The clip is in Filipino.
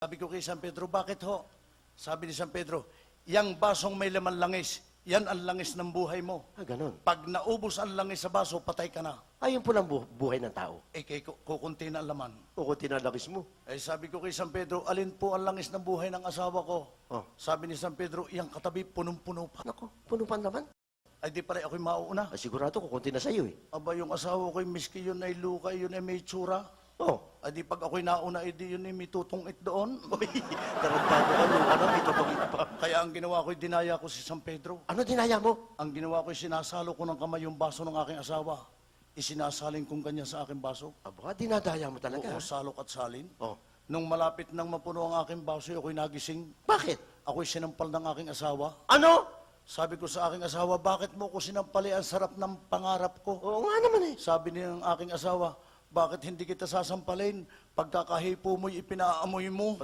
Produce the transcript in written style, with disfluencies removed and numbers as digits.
Sabi ko kay San Pedro, bakit ho? Sabi ni San Pedro, yang basong may laman langis, yan ang langis ng buhay mo. Ganon. Pag naubos ang langis sa baso, patay ka na. Ayun po lang buhay ng tao. Kay kukunti na ang laman. O kung tinalakis mo. Sabi ko kay San Pedro, alin po ang langis ng buhay ng asawa ko? Oh. Sabi ni San Pedro, iyang katabi, punong-puno pa. Nako, puno pa naman. Di pala ako'y mauuna. Sigurado kukunti na sa'yo eh. Aba, yung asawa ko'y miski yun ay luka, yun ay may tsura. Oh. Di pag ako'y nauna, di yun ay may tutungit doon. Uy, tarantado ka, luka na, may tutungin pa. Kaya ang ginawa ko'y dinaya ko si San Pedro. Ano dinaya mo? Ang ginawa ko'y sinasalo ko ng kamay yung baso ng aking asawa. Isinasalin kong ganyan sa aking baso. Aba, dinadaya mo talaga. Oo, salok at salin. Oh. Nung malapit nang mapuno ang aking baso, ako'y nagising. Bakit? Ako'y sinampal ng aking asawa. Ano? Sabi ko sa aking asawa, bakit mo ko sinampali? Ang sarap ng pangarap ko. Oo nga naman eh. Sabi niya ng aking asawa, bakit hindi kita sasampalin? Pagkakahipo mo'y ipinaamoy mo.